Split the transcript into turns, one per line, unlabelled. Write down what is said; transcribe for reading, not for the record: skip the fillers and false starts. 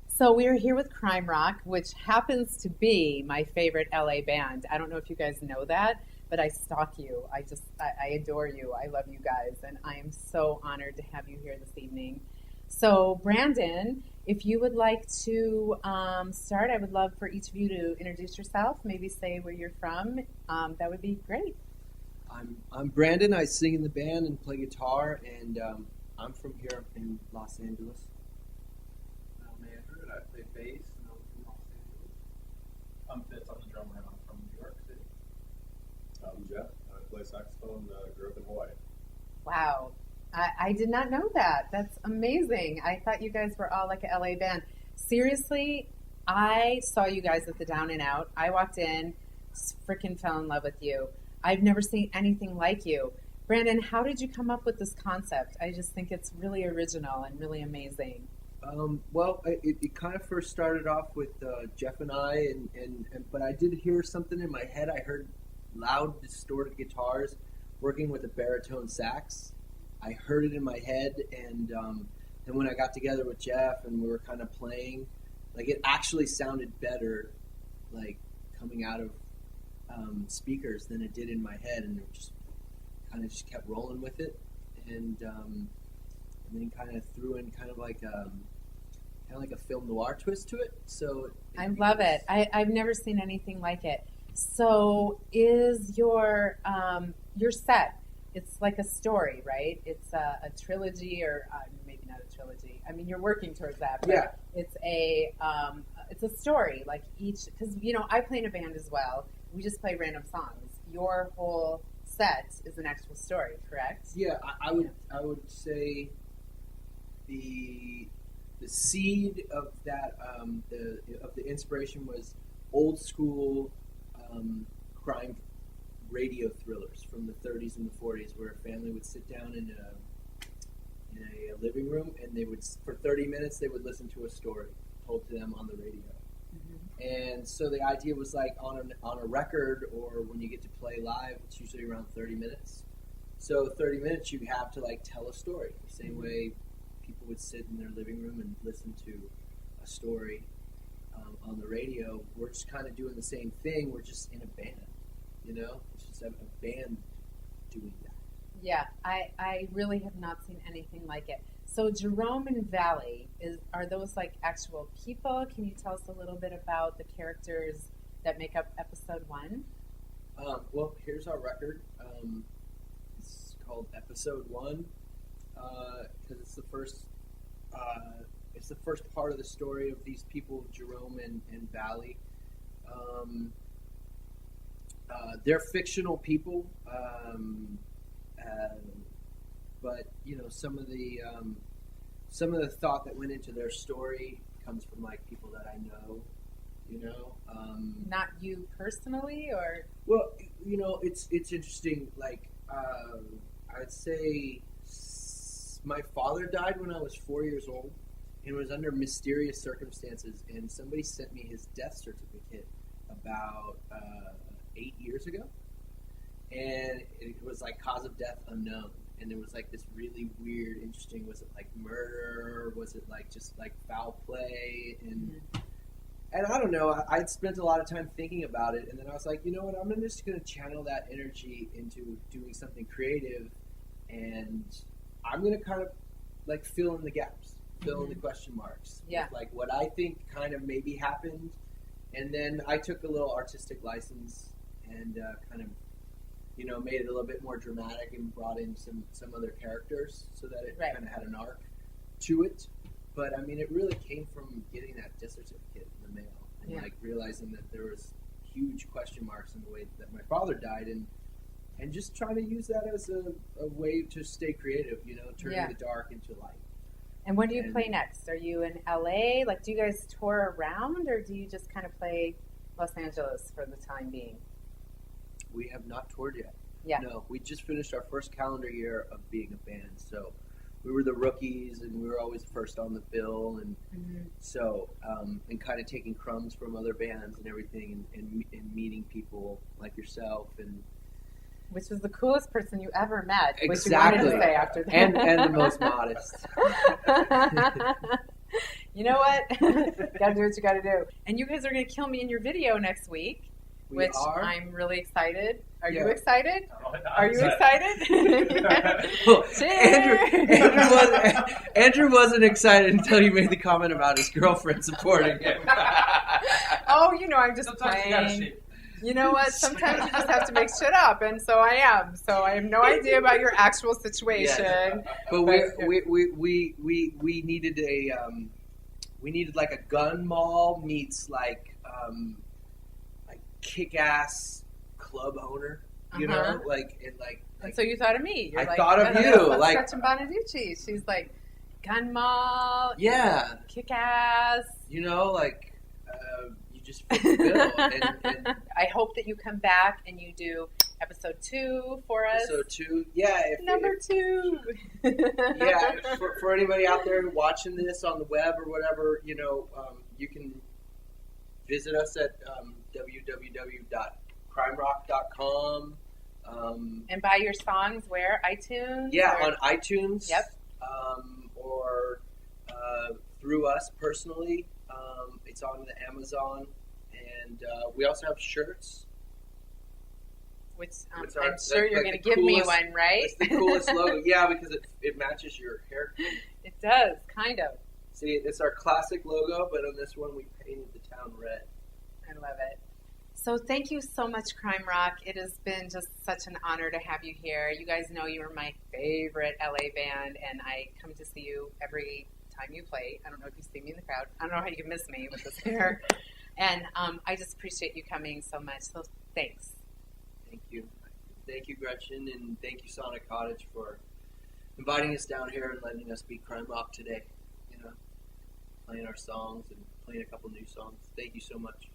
So we are here with Crime Rock, which happens to be my favorite LA band. I don't know if you guys know that, but I stalk you. I adore you. I love you guys, and I am so honored to have you here this evening. So Brandon, if you would like to start, I would love for each of you to introduce yourself, maybe say where you're from. That would be great.
I'm Brandon. I sing in the band and play guitar, and I'm from here in Los Angeles.
I'm Andrew, and I play bass, and I'm from Los Angeles. I'm Fitz. I'm the drummer, and I'm from New York City.
I'm Jeff. I play saxophone. Grew up in Hawaii.
Wow. I did not know that. That's amazing. I thought you guys were all like a LA band. Seriously, I saw you guys at the Down and Out. I walked in, freaking fell in love with you. I've never seen anything like you. Brandon, how did you come up with this concept? I just think it's really original and really amazing.
Well, it kind of first started off with Jeff and I, but I did hear something in my head. I heard loud, distorted guitars working with a baritone sax. I heard it in my head, and then when I got together with Jeff and we were kind of playing, like it actually sounded better, like coming out of speakers than it did in my head, and it just kept rolling with it, and then kind of threw in kind of like a film noir twist to it. So
I love it. I've never seen anything like it. So is your set? It's like a story, right? It's a trilogy, or maybe not a trilogy. I mean, you're working towards that. But
yeah.
It's a story. Like each, because I play in a band as well. We just play random songs. Your whole set is an actual story, correct?
Yeah, I would say the seed of that the inspiration was old school crime radio thrillers from the 30s and the 40s, where a family would sit down in a living room, and they would, for 30 minutes, they would listen to a story told to them on the radio. Mm-hmm. And so the idea was like on a record, or when you get to play live, it's usually around 30 minutes. So 30 minutes, you have to like tell a story. The same mm-hmm. way people would sit in their living room and listen to a story on the radio. We're just kind of doing the same thing. We're just in a band. It's just a band doing that.
Yeah, I really have not seen anything like it. So Jerome and Valley, are those like actual people? Can you tell us a little bit about the characters that make up episode 1?
Well, here's our record. It's called episode 1 because it's the first. It's the first part of the story of these people, Jerome and Valley. They're fictional people, but some of the thought that went into their story comes from like people that I know.
Not you personally, or
well, it's interesting. Like I'd say my father died when I was 4 years old, and it was under mysterious circumstances. And somebody sent me his death certificate about 8 years ago, and it was like cause of death unknown, and it was like this really weird, interesting. Was it like murder? Was it like just like foul play? And I don't know. I'd spent a lot of time thinking about it, and then I was like, you know what? I'm just going to channel that energy into doing something creative, and I'm going to kind of like fill in the gaps, fill in the question marks, with like what I think kind of maybe happened, and then I took a little artistic license and kind of, made it a little bit more dramatic and brought in some other characters so that it kind of had an arc to it. But I mean, it really came from getting that death certificate in the mail and like realizing that there was huge question marks in the way that my father died, and just trying to use that as a way to stay creative, turning the dark into light.
And when do you play next? Are you in LA? Like, do you guys tour around, or do you just kind of play Los Angeles for the time being?
We have not toured yet.
Yeah.
No, we just finished our first calendar year of being a band, so we were the rookies, and we were always first on the bill, and so and kind of taking crumbs from other bands and everything, and meeting people like yourself, and
Which was the coolest person you ever met.
Exactly.
Which you wanted to say after that.
And the most modest.
You know what? Gotta do what you gotta do. And you guys are gonna kill me in your video next week, which I'm really excited. Are you excited? Are you excited?
Well, Andrew wasn't excited until you made the comment about his girlfriend supporting him.
Oh, I'm just playing. You know what? Sometimes you just have to make shit up, and so I am. So I have no idea about your actual situation.
Yes. But we needed like a gun mall meets like kick-ass club owner, you know,
And so you thought of me. You're
I thought of you, like
Gretchen Bonaducci. She's like gun mall,
yeah,
kick-ass.
You just fit the bill. And
I hope that you come back and you do episode 2 for us.
Episode 2, yeah.
Number 2.
Yeah, for anybody out there watching this on the web or whatever, you can visit us at www.CRIMERock.com.
And buy your songs where? iTunes?
Yeah, on iTunes.
Yep.
Or through us personally. It's on the Amazon. And we also have shirts.
Which I'm sure you're going to give me one, right?
It's the coolest logo. Yeah, because it matches your hair.
It does, kind of.
See, it's our classic logo, but on this one we painted the town red.
I love it. So thank you so much, Crime Rock. It has been just such an honor to have you here. You guys know you are my favorite LA band, and I come to see you every time you play. I don't know if you see me in the crowd. I don't know how you can miss me with this hair. And I just appreciate you coming so much. So thanks.
Thank you. Thank you, Gretchen, and thank you, Sonic Cottage, for inviting us down here and letting us be Crime Rock today. Playing our songs and playing a couple new songs. Thank you so much.